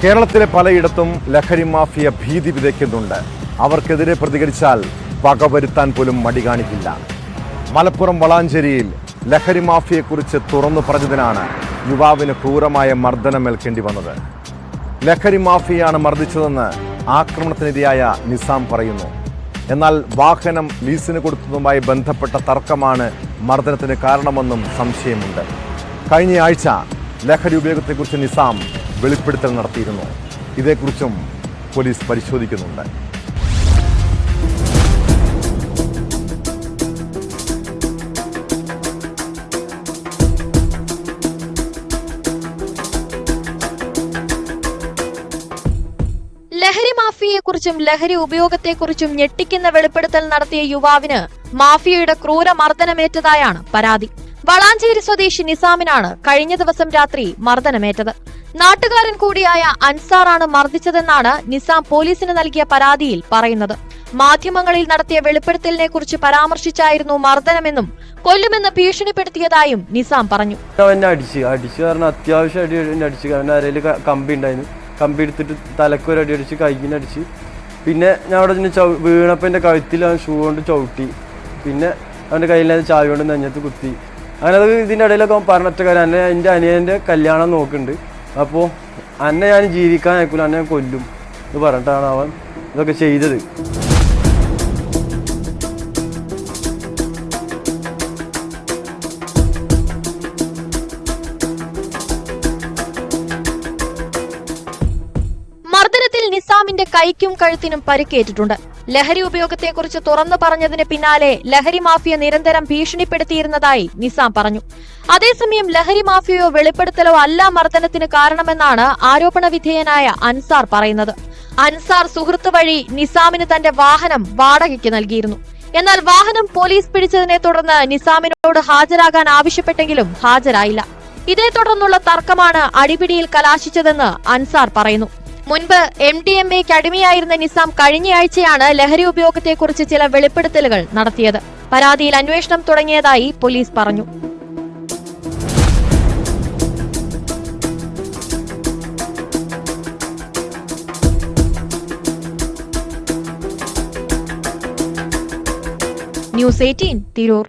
കേരളത്തിലെ പലയിടത്തും ലഹരി മാഫിയ ഭീതി വിതയ്ക്കുന്നുണ്ട്. അവർക്കെതിരെ പ്രതികരിച്ചാൽ വകവരുത്താൻ പോലും മടി കാണിക്കില്ല. മലപ്പുറം വളാഞ്ചേരിയിൽ ലഹരി മാഫിയെക്കുറിച്ച് തുറന്നു പറഞ്ഞതിനാണ് യുവാവിന് ക്രൂരമായ മർദ്ദനമേൽക്കേണ്ടി വന്നത്. ലഹരി മാഫിയാണ് മർദ്ദിച്ചതെന്ന് ആക്രമണത്തിനിരയായ നിസാം പറയുന്നു. എന്നാൽ വാഹനം ലീസിന് കൊടുത്തതുമായി ബന്ധപ്പെട്ട തർക്കമാണ് മർദ്ദനത്തിന് കാരണമെന്നും സംശയമുണ്ട്. കഴിഞ്ഞ ആഴ്ച ലഹരി ഉപയോഗത്തെക്കുറിച്ച് നിസാം വെളിപ്പെടുത്തൽ നടത്തിയിരുന്നു. ഇതേക്കുറിച്ചും പോലീസ് പരിശോധിക്കുന്നുണ്ട്. ലഹരി മാഫിയയെക്കുറിച്ചും ലഹരി ഉപയോഗത്തെക്കുറിച്ചും ഞെട്ടിക്കുന്ന വെളിപ്പെടുത്തൽ നടത്തിയ യുവാവിന് മാഫിയയുടെ ക്രൂര മർദ്ദനമേറ്റതായാണ് പരാതി. വളാഞ്ചേരി സ്വദേശി നിസാമിനാണ് കഴിഞ്ഞ ദിവസം രാത്രി മർദ്ദനമേറ്റത്. നാട്ടുകാരൻ കൂടിയായ അൻസാറാണ് മർദ്ദിച്ചതെന്നാണ് നിസാം പോലീസിന് നൽകിയ പരാതിയിൽ പറയുന്നത്. മാധ്യമങ്ങളിൽ നടത്തിയ വെളിപ്പെടുത്തലിനെ കുറിച്ച് പരാമർശിച്ചായിരുന്നു മർദ്ദനമെന്നും കൊല്ലുമെന്ന് ഭീഷണിപ്പെടുത്തിയതായും നിസാം പറഞ്ഞു. കമ്പി എടുത്തിട്ട് തലക്കൊരടി അടിച്ച് കൈകിനടിച്ച്, പിന്നെ ഞാൻ അവിടെ നിന്ന് വീണപ്പോൾ എൻ്റെ കഴുത്തിൽ അവൻ ഷൂ കൊണ്ട് ചവിട്ടി, പിന്നെ അവൻ്റെ കയ്യിൽ ചാവി കൊണ്ട് നെഞ്ഞത്ത് കുത്തി. അങ്ങനെ അത് ഇതിൻ്റെ ഇടയിലൊക്കെ അവൻ പറഞ്ഞിട്ട കാര്യം, എന്നെ എൻ്റെ അനിയൻ്റെ കല്യാണം നോക്കുന്നുണ്ട്, അപ്പോൾ എന്നെ ഞാൻ ജീവിക്കാൻ അയക്കില്ല, എന്നെ ഞാൻ കൊല്ലും എന്ന് പറഞ്ഞിട്ടാണ് അവൻ ഇതൊക്കെ ചെയ്തത്. മർദ്ദനത്തിൽ നിസാമിന്റെ കൈക്കും കഴുത്തിനും പരിക്കേറ്റിട്ടുണ്ട്. ലഹരി ഉപയോഗത്തെക്കുറിച്ച് തുറന്നു പറഞ്ഞതിന് പിന്നാലെ ലഹരി മാഫിയ നിരന്തരം ഭീഷണിപ്പെടുത്തിയിരുന്നതായി നിസാം പറഞ്ഞു. അതേസമയം ലഹരി മാഫിയയോ വെളിപ്പെടുത്തലോ അല്ല മർദ്ദനത്തിന് കാരണമെന്നാണ് ആരോപണ വിധേയനായ അൻസാർ പറയുന്നത്. അൻസാർ സുഹൃത്ത് വഴി നിസാമിന് തന്റെ വാഹനം വാടകയ്ക്ക് നൽകിയിരുന്നു. എന്നാൽ വാഹനം പോലീസ് പിടിച്ചതിനെ തുടർന്ന് നിസാമിനോട് ഹാജരാകാൻ ആവശ്യപ്പെട്ടെങ്കിലും ഹാജരായില്ല. ഇതേ തുടർന്നുള്ള തർക്കമാണ് അടിപിടിയിൽ കലാശിച്ചതെന്ന് അൻസാർ പറയുന്നു. മുൻപ് MDMAയ്ക്ക് അടിമയായിരുന്ന നിസാം കഴിഞ്ഞയാഴ്ചയാണ് ലഹരി ഉപയോഗത്തെക്കുറിച്ച് ചില വെളിപ്പെടുത്തലുകൾ നടത്തിയത്. പരാതിയിൽ അന്വേഷണം തുടങ്ങിയതായി പോലീസ് പറഞ്ഞു. ന്യൂസ് 18 തിരൂർ.